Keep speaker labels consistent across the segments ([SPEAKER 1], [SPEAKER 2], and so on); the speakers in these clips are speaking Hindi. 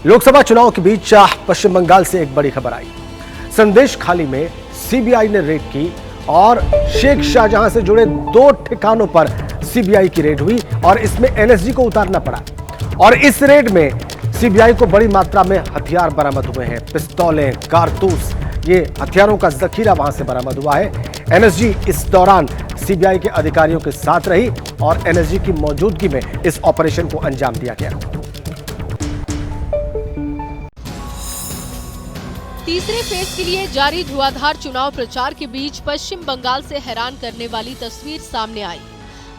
[SPEAKER 1] लोकसभा चुनाव के बीच पश्चिम बंगाल से एक बड़ी खबर आई। संदेश खाली में सीबीआई ने रेड की और शेख शाहजहां से जुड़े 2 ठिकानों पर सीबीआई की रेड हुई और इसमें एनएसजी को उतारना पड़ा। और इस रेड में सीबीआई को बड़ी मात्रा में हथियार बरामद हुए हैं, पिस्तौलें, कारतूस, ये हथियारों का जखीरा वहां से बरामद हुआ है। एनएसजी इस दौरान सीबीआई के अधिकारियों के साथ रही और एनएसजी की मौजूदगी में इस ऑपरेशन को अंजाम दिया गया।
[SPEAKER 2] तीसरे फेज के लिए जारी धुआंधार चुनाव प्रचार के बीच पश्चिम बंगाल से हैरान करने वाली तस्वीर सामने आई।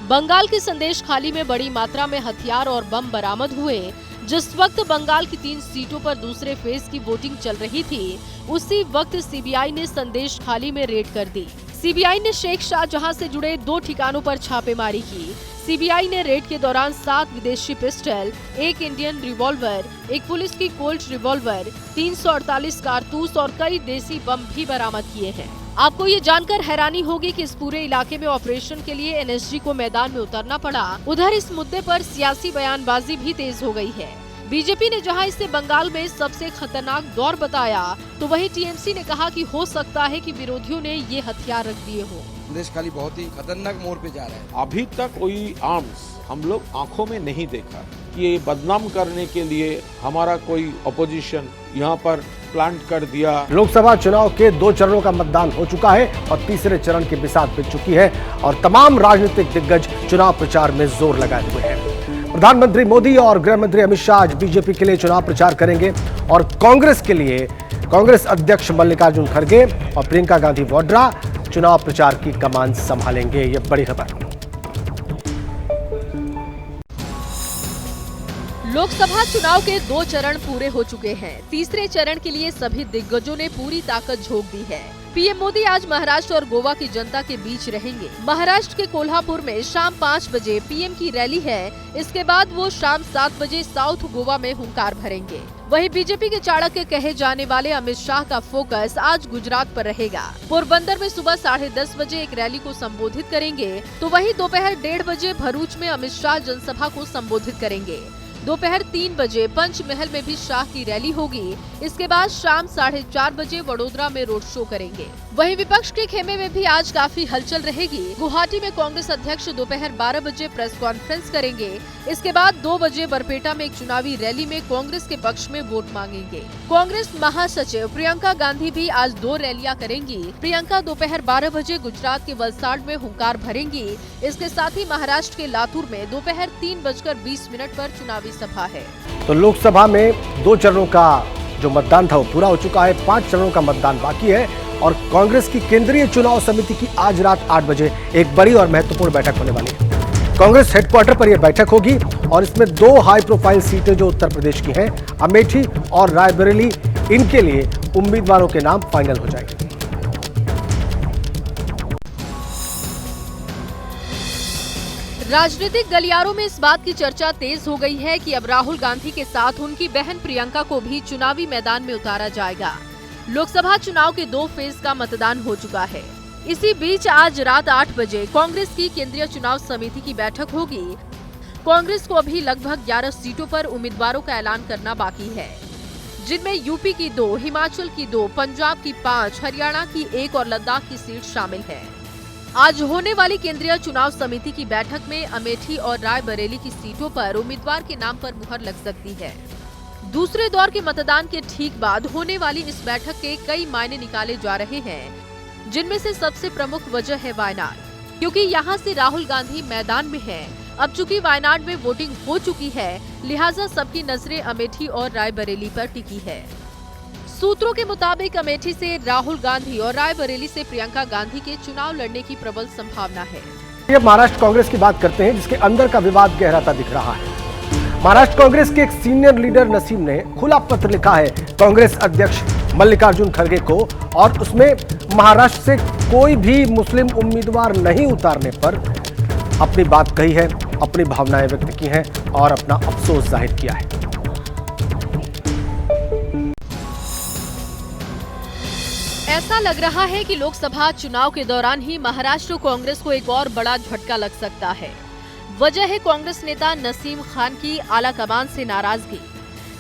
[SPEAKER 2] बंगाल के संदेश खाली में बड़ी मात्रा में हथियार और बम बरामद हुए। जिस वक्त बंगाल की 3 सीटों पर दूसरे फेज की वोटिंग चल रही थी, उसी वक्त सीबीआई ने संदेश खाली में रेड कर दी। सीबीआई ने शेख शाहजहां से जुड़े 2 ठिकानों पर छापेमारी की। सीबीआई ने रेड के दौरान 7 विदेशी पिस्टल, 1 इंडियन रिवॉल्वर, 1 पुलिस की कोल्ट रिवॉल्वर, 348 कारतूस और कई देसी बम भी बरामद किए हैं। आपको ये जानकर हैरानी होगी कि इस पूरे इलाके में ऑपरेशन के लिए एनएसजी को मैदान में उतरना पड़ा। उधर इस मुद्दे पर सियासी बयानबाजी भी तेज हो गई है। बीजेपी ने जहां इसे बंगाल में सबसे खतरनाक दौर बताया, तो वहीं टीएमसी ने कहा कि हो सकता है कि विरोधियों ने ये हथियार रख दिए हो।
[SPEAKER 3] संदेश खाली बहुत ही खतरनाक मोड़ पे जा रहा है।
[SPEAKER 4] अभी तक कोई आर्म्स हम लोग आंखों में नहीं देखा कि ये बदनाम करने के लिए हमारा कोई अपोजिशन यहाँ पर प्लांट कर दिया।
[SPEAKER 1] लोकसभा चुनाव के 2 चरणों का मतदान हो चुका है और तीसरे चरण की बिसात बिछ चुकी है और तमाम राजनीतिक दिग्गज चुनाव प्रचार में जोर लगाए हुए हैं। प्रधानमंत्री मोदी और गृह मंत्री अमित शाह आज बीजेपी के लिए चुनाव प्रचार करेंगे और कांग्रेस के लिए कांग्रेस अध्यक्ष मल्लिकार्जुन खड़गे और प्रियंका गांधी वाड्रा चुनाव प्रचार की कमान संभालेंगे। ये बड़ी खबर।
[SPEAKER 2] लोकसभा चुनाव के 2 चरण पूरे हो चुके हैं। तीसरे चरण के लिए सभी दिग्गजों ने पूरी ताकत झोंक दी है। पीएम मोदी आज महाराष्ट्र और गोवा की जनता के बीच रहेंगे। महाराष्ट्र के कोल्हापुर में शाम 5 बजे पीएम की रैली है। इसके बाद वो शाम 7 बजे साउथ गोवा में हुंकार भरेंगे। वहीं बीजेपी के चाणक्य कहे जाने वाले अमित शाह का फोकस आज गुजरात पर रहेगा। पोरबंदर में सुबह 10:30 बजे एक रैली को संबोधित करेंगे, तो वहीं दोपहर 1:30 बजे भरूच में अमित शाह जनसभा को संबोधित करेंगे। दोपहर 3 बजे पंचमहल में भी शाह की रैली होगी। इसके बाद शाम 4:30 बजे वडोदरा में रोड शो करेंगे। वहीं विपक्ष के खेमे में भी आज काफी हलचल रहेगी। गुवाहाटी में कांग्रेस अध्यक्ष दोपहर 12 बजे प्रेस कॉन्फ्रेंस करेंगे। इसके बाद 2 बजे बरपेटा में एक चुनावी रैली में कांग्रेस के पक्ष में वोट मांगेंगे। कांग्रेस महासचिव प्रियंका गांधी भी आज 2 रैलियां करेंगी। प्रियंका दोपहर 12 बजे गुजरात के वलसाड में हुंकार भरेंगी। इसके साथ ही महाराष्ट्र के लातूर में दोपहर 3:20 पर चुनावी सभा है।
[SPEAKER 1] तो लोकसभा में 2 चरणों का जो मतदान था वो पूरा हो चुका है। 5 चरणों का मतदान बाकी है और कांग्रेस की केंद्रीय चुनाव समिति की आज रात 8 बजे एक बड़ी और महत्वपूर्ण बैठक होने वाली है। कांग्रेस हेडक्वार्टर पर यह बैठक होगी और इसमें 2 हाई प्रोफाइल सीटें जो उत्तर प्रदेश की हैं, अमेठी और रायबरेली, इनके लिए उम्मीदवारों के नाम फाइनल हो जाएंगे।
[SPEAKER 2] राजनीतिक गलियारों में इस बात की चर्चा तेज हो गई है कि अब राहुल गांधी के साथ उनकी बहन प्रियंका को भी चुनावी मैदान में उतारा जाएगा। लोकसभा चुनाव के 2 फेज का मतदान हो चुका है। इसी बीच आज रात 8 बजे कांग्रेस की केंद्रीय चुनाव समिति की बैठक होगी। कांग्रेस को अभी लगभग 11 सीटों पर उम्मीदवारों का ऐलान करना बाकी है, जिनमें यूपी की 2, हिमाचल की 2, पंजाब की 5, हरियाणा की 1 और लद्दाख की सीट शामिल है। आज होने वाली केंद्रीय चुनाव समिति की बैठक में अमेठी और रायबरेली की सीटों पर उम्मीदवार के नाम पर मुहर लग सकती है। दूसरे दौर के मतदान के ठीक बाद होने वाली इस बैठक के कई मायने निकाले जा रहे हैं, जिनमें से सबसे प्रमुख वजह है वायनाड, क्योंकि यहां से राहुल गांधी मैदान में हैं। अब चूंकि वायनाड में वोटिंग हो चुकी है, लिहाजा सबकी नजरें अमेठी और रायबरेली पर टिकी है। सूत्रों के मुताबिक अमेठी से राहुल गांधी और रायबरेली से प्रियंका गांधी के चुनाव लड़ने की प्रबल संभावना है।
[SPEAKER 1] अब महाराष्ट्र कांग्रेस की बात करते हैं, जिसके अंदर का विवाद गहराता दिख रहा है। महाराष्ट्र कांग्रेस के एक सीनियर लीडर नसीम ने खुला पत्र लिखा है कांग्रेस अध्यक्ष मल्लिकार्जुन खड़गे को और उसमें महाराष्ट्र से कोई भी मुस्लिम उम्मीदवार नहीं उतारने पर अपनी बात कही है, अपनी भावनाएं व्यक्त की हैं और अपना अफसोस जाहिर किया है।
[SPEAKER 2] ऐसा लग रहा है कि लोकसभा चुनाव के दौरान ही महाराष्ट्र कांग्रेस को एक और बड़ा झटका लग सकता है। वजह है कांग्रेस नेता नसीम खान की आला कमान से नाराजगी।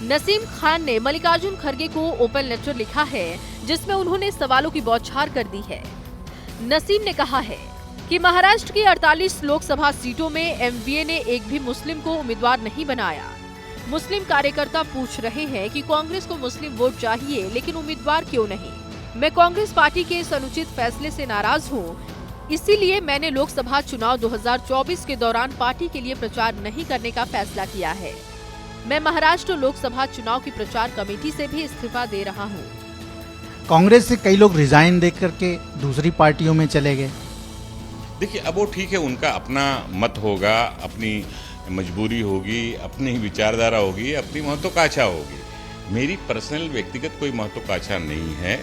[SPEAKER 2] नसीम खान ने मल्लिकार्जुन खड़गे को ओपन लेटर लिखा है जिसमें उन्होंने सवालों की बौछार कर दी है। नसीम ने कहा है कि महाराष्ट्र की 48 लोकसभा सीटों में एमवीए ने एक भी मुस्लिम को उम्मीदवार नहीं बनाया। मुस्लिम कार्यकर्ता पूछ रहे हैं कि कांग्रेस को मुस्लिम वोट चाहिए लेकिन उम्मीदवार क्यों नहीं। मैं कांग्रेस पार्टी के इस अनुचित फैसले से नाराज हूँ, इसीलिए मैंने लोकसभा चुनाव 2024 के दौरान पार्टी के लिए प्रचार नहीं करने का फैसला किया है। मैं महाराष्ट्र लोकसभा चुनाव की प्रचार कमेटी से भी इस्तीफा दे रहा हूँ।
[SPEAKER 5] कांग्रेस से कई लोग रिजाइन दे करके दूसरी पार्टियों में चले गए।
[SPEAKER 6] देखिए, अब वो ठीक है, उनका अपना मत होगा, अपनी मजबूरी होगी, अपनी विचारधारा होगी, अपनी महत्वाकांक्षा होगी। मेरी पर्सनल व्यक्तिगत कोई महत्वाकांक्षा नहीं है।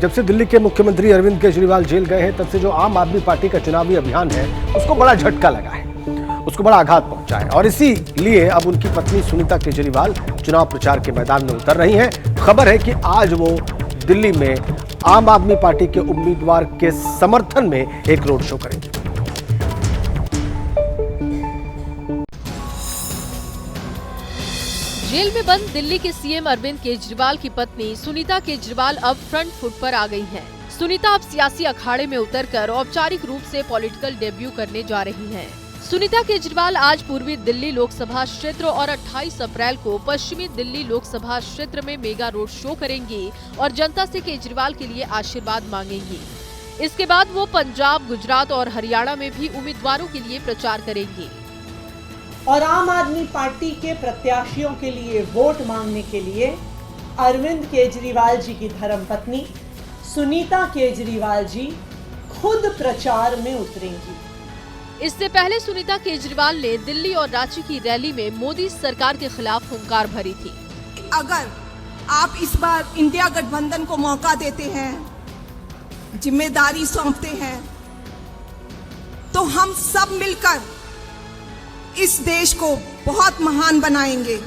[SPEAKER 1] जब से दिल्ली के मुख्यमंत्री अरविंद केजरीवाल जेल गए हैं तब से जो आम आदमी पार्टी का चुनावी अभियान है उसको बड़ा झटका लगा है, उसको बड़ा आघात पहुंचा है और इसीलिए अब उनकी पत्नी सुनीता केजरीवाल चुनाव प्रचार के मैदान में उतर रही हैं। खबर है कि आज वो दिल्ली में आम आदमी पार्टी के उम्मीदवार के समर्थन में एक रोड शो करेंगे।
[SPEAKER 2] जेल में बंद दिल्ली के सीएम अरविंद केजरीवाल की पत्नी सुनीता केजरीवाल अब फ्रंट फुट पर आ गई हैं। सुनीता अब सियासी अखाड़े में उतरकर औपचारिक रूप से पॉलिटिकल डेब्यू करने जा रही हैं। सुनीता केजरीवाल आज पूर्वी दिल्ली लोकसभा क्षेत्र और 28 अप्रैल को पश्चिमी दिल्ली लोकसभा क्षेत्र में मेगा रोड शो करेंगी और जनता से केजरीवाल के लिए आशीर्वाद मांगेंगी। इसके बाद वो पंजाब, गुजरात और हरियाणा में भी उम्मीदवारों के लिए प्रचार करेंगी
[SPEAKER 7] और आम आदमी पार्टी के प्रत्याशियों के लिए वोट मांगने के लिए अरविंद केजरीवाल जी की धर्मपत्नी सुनीता केजरीवाल जी खुद प्रचार में उतरेंगी।
[SPEAKER 2] इससे पहले सुनीता केजरीवाल ने दिल्ली और रांची की रैली में मोदी सरकार के खिलाफ हुंकार भरी थी।
[SPEAKER 8] अगर आप इस बार इंडिया गठबंधन को मौका देते हैं, जिम्मेदारी सौंपते हैं, तो हम सब मिलकर इस देश को बहुत महान बनाएंगे।